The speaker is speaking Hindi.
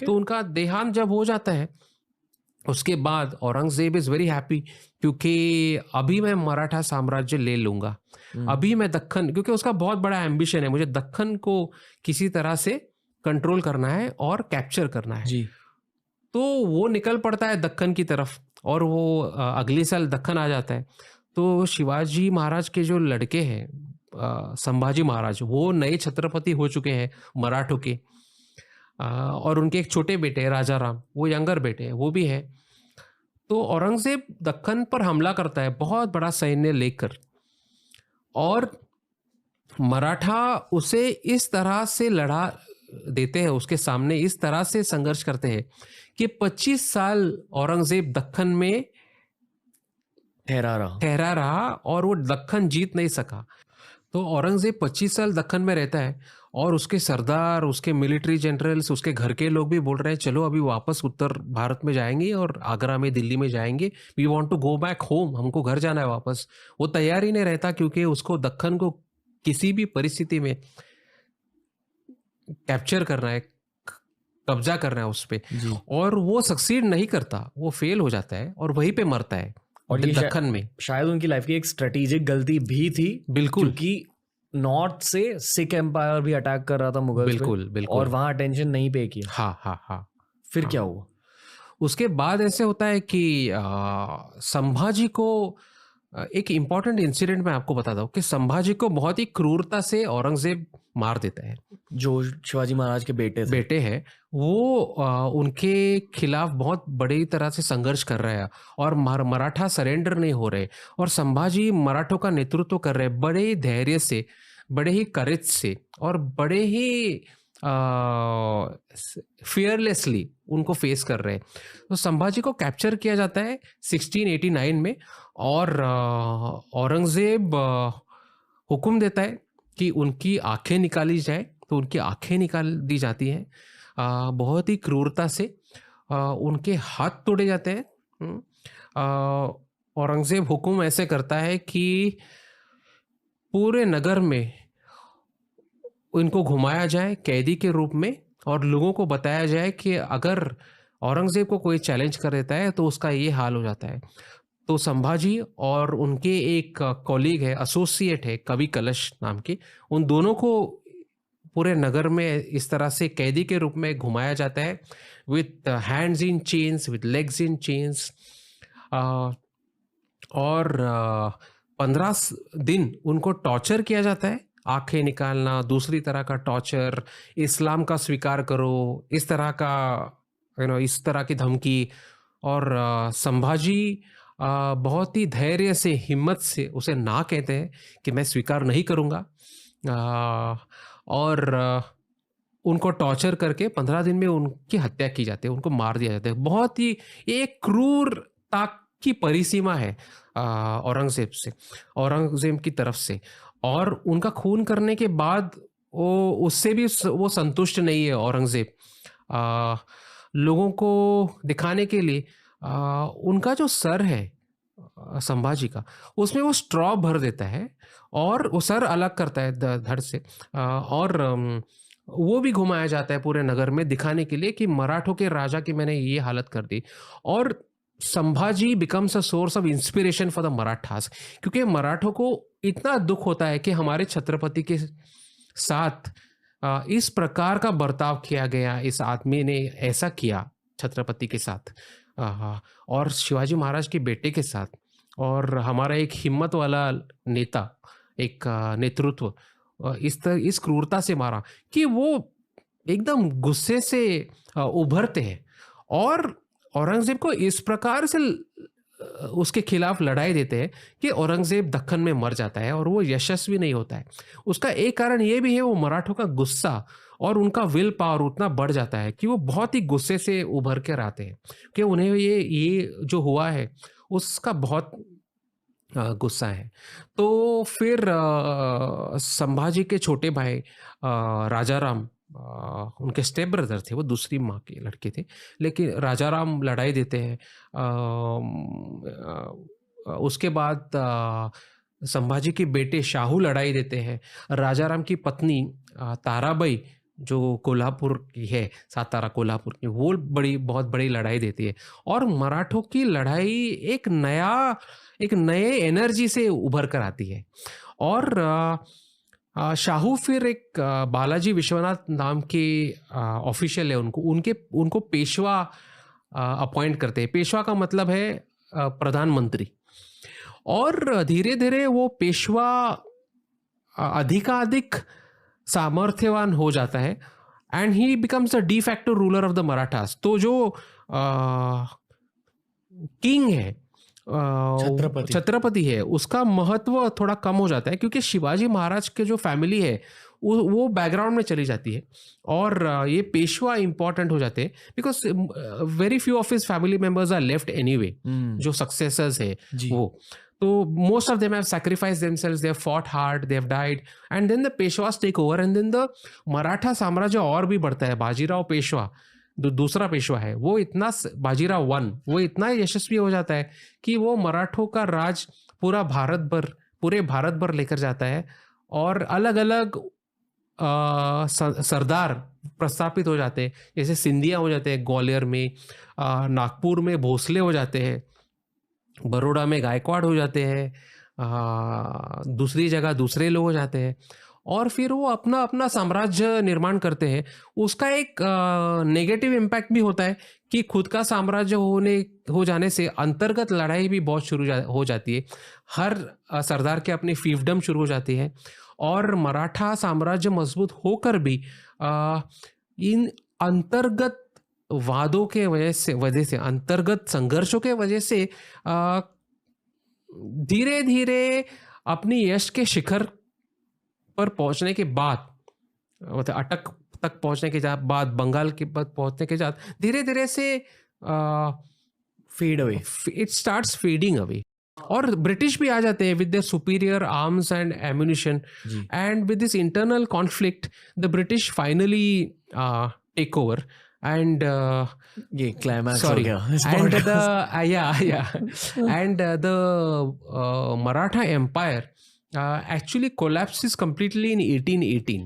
तो उनका देहांत जब हो जाता है उसके बाद औरंगजेब इज वेरी हैप्पी, क्योंकि अभी मैं मराठा साम्राज्य ले लूंगा, अभी मैं दक्कन, क्योंकि उसका बहुत बड़ा एम्बिशन है, मुझे दक्कन को किसी तरह से कंट्रोल करना है और कैप्चर करना है। जी। तो वो निकल पड़ता है दक्कन की तरफ और वो अगले साल दक्कन आ जाता है। तो शिवाजी महाराज के जो लड़के हैं संभाजी महाराज, वो नए छत्रपति हो चुके हैं मराठों के, और उनके एक छोटे बेटे हैं राजा राम, वो यंगर बेटे हैं, वो भी है। तो औरंगजेब दक्कन पर हमला करता है बहुत बड़ा सैन्य लेकर, और मराठा उसे इस तरह से लड़ा देते हैं, उसके सामने इस तरह से संघर्ष करते हैं कि 25 साल औरंगजेब दक्कन में ठहरा रहा और वो दक्कन जीत नहीं सका। तो औरंगजेब 25 साल दक्कन में रहता है और उसके सरदार, उसके मिलिट्री जनरल्स, उसके घर के लोग भी बोल रहे हैं चलो अभी वापस उत्तर भारत में जाएंगे और आगरा में, दिल्ली में जाएंगे, we want to go back home, हमको घर जाना है वापस। वो तैयार ही नहीं रहता क्योंकि उसको दक्कन को किसी भी परिस्थिति में कैप्चर करना है, कब्जा करना है उस पे, और वो सक्सीड नहीं करता, वो फेल हो जाता है और वहीं पे मरता है। और ये दक्कन में शायद उनकी लाइफ की एक स्ट्रेटेजिक गलती भी थी, बिल्कुल, क्योंकि नॉर्थ से सिख एम्पायर भी अटैक कर रहा था मुगल्स बिल्कुल बिल्कुल, और वहां अटेंशन नहीं पे किया। हाँ हाँ हाँ। फिर क्या हुआ? उसके बाद ऐसे होता है कि संभाजी को एक इम्पॉर्टेंट इंसिडेंट मैं आपको बताता हूँ कि संभाजी को बहुत ही क्रूरता से औरंगजेब मार देता है। जो शिवाजी महाराज के बेटे हैं, वो उनके खिलाफ बहुत बड़ी तरह से संघर्ष कर रहे हैं और मराठा सरेंडर नहीं हो रहे, और संभाजी मराठों का नेतृत्व कर रहे हैं बड़े ही धैर्य से, बड़े ही करेज से, और बड़े ही फियरलेसली उनको फेस कर रहे हैं। तो संभाजी को कैप्चर किया जाता है 1689 में, और औरंगजेब हुक्म देता है कि उनकी आंखें निकाली जाए। तो उनकी आंखें निकाल दी जाती हैं बहुत ही क्रूरता से, उनके हाथ तोड़े जाते हैं। औरंगजेब हुक्म ऐसे करता है कि पूरे नगर में इनको घुमाया जाए कैदी के रूप में, और लोगों को बताया जाए कि अगर औरंगजेब को कोई चैलेंज कर देता है तो उसका ये हाल हो जाता है। तो संभाजी और उनके एक कॉलीग है, एसोसिएट है, कवि कलश नाम के, उन दोनों को पूरे नगर में इस तरह से कैदी के रूप में घुमाया जाता है, with hands in chains, with legs in chains, और 15 दिन उनको टॉर्चर किया जाता है, आंखें निकालना, दूसरी तरह का टॉर्चर, इस्लाम का स्वीकार करो, इस तरह का इस तरह की धमकी। और संभाजी बहुत ही धैर्य से, हिम्मत से उसे ना कहते हैं कि मैं स्वीकार नहीं करूँगा, और उनको टॉर्चर करके 15 दिन में उनकी हत्या की जाती है, उनको मार दिया जाता है। बहुत ही एक क्रूरता की परिसीमा है औरंगजेब की तरफ से, और उनका खून करने के बाद वो उससे भी वो संतुष्ट नहीं है औरंगजेब। लोगों को दिखाने के लिए उनका जो सर है संभाजी का, उसमें वो स्ट्रॉ भर देता है और वो सर अलग करता है धड़ से, और वो भी घुमाया जाता है पूरे नगर में दिखाने के लिए कि मराठों के राजा की मैंने ये हालत कर दी। और Sambhaji becomes a source of inspiration for the Marathas, क्योंकि मराठों को इतना दुख होता है कि हमारे छत्रपति के साथ इस प्रकार का बर्ताव किया गया, इस आदमी ने ऐसा किया छत्रपति के साथ और शिवाजी महाराज के बेटे के साथ, और हमारा एक हिम्मत वाला नेता, एक नेतृत्व इस क्रूरता से मारा कि वो एकदम गुस्से से उभरते हैं और औरंगजेब को इस प्रकार से उसके खिलाफ लड़ाई देते हैं कि औरंगजेब दक्कन में मर जाता है और वो यशस्वी नहीं होता है। उसका एक कारण ये भी है, वो मराठों का गुस्सा और उनका विल पावर उतना बढ़ जाता है कि वो बहुत ही गुस्से से उभर कर आते हैं कि उन्हें ये जो हुआ है उसका बहुत गुस्सा है। तो फिर संभाजी के छोटे भाई राजा राम, उनके स्टेप ब्रदर थे, वो दूसरी माँ के लड़के थे, लेकिन राजा राम लड़ाई देते हैं। उसके बाद संभाजी के बेटे शाहू लड़ाई देते हैं। राजा राम की पत्नी ताराबाई जो कोल्हापुर की है, सातारा कोल्हापुर की, वो बहुत बड़ी लड़ाई देती है और मराठों की लड़ाई एक नए एनर्जी से उभर कर आती है। और शाहू फिर एक बालाजी विश्वनाथ नाम के ऑफिशियल है, उनको पेशवा अपॉइंट करते हैं। पेशवा का मतलब है प्रधानमंत्री। और धीरे-धीरे वो पेशवा अधिकाधिक सामर्थ्यवान हो जाता है and he becomes the de facto ruler of the Marathas. तो जो किंग है, छत्रपति है, उसका महत्व थोड़ा कम हो जाता है क्योंकि शिवाजी महाराज के जो फैमिली है वो बैकग्राउंड में चली जाती है और ये पेशवा इंपॉर्टेंट हो जाते हैं because very few of his family members are left anyway, जो सक्सेसर्स है जी। वो। तो most of them have sacrificed themselves, they have fought hard, they have died, and then the Peshwas take over, and then the Maratha साम्राज्य और भी बढ़ता है। बाजीराव पेशवा दूसरा पेशवा है, वो इतना, बाजीराव वन, वो इतना यशस्वी हो जाता है कि वो मराठों का राज पूरे भारत भर लेकर जाता है और अलग अलग सरदार प्रस्थापित हो जाते हैं। जैसे सिंधिया हो जाते हैं ग्वालियर में, नागपुर में भोसले हो जाते हैं, बड़ौदा में गायकवाड़ हो जाते हैं, दूसरी जगह दूसरे लोग हो जाते हैं और फिर वो अपना अपना साम्राज्य निर्माण करते हैं। उसका एक नेगेटिव इम्पैक्ट भी होता है कि खुद का साम्राज्य हो जाने से अंतर्गत लड़ाई भी बहुत हो जाती है। हर सरदार के अपनी फीफडम शुरू हो जाती है और मराठा साम्राज्य मजबूत होकर भी इन अंतर्गत वादों के वजह से अंतर्गत संघर्षों के वजह से धीरे धीरे अपनी यश के शिखर पर पहुंचने के बाद, मतलब अटक तक पहुंचने के बाद, बंगाल के बाद पहुंचने के बाद धीरे धीरे से fade away, it starts fading away. और ब्रिटिश भी आ जाते हैं with their superior arms and ammunition and with this internal conflict the British finally take over and ये क्लाइमैक्स हो sorry गया and the Maratha Empire actually collapses completely in 1818.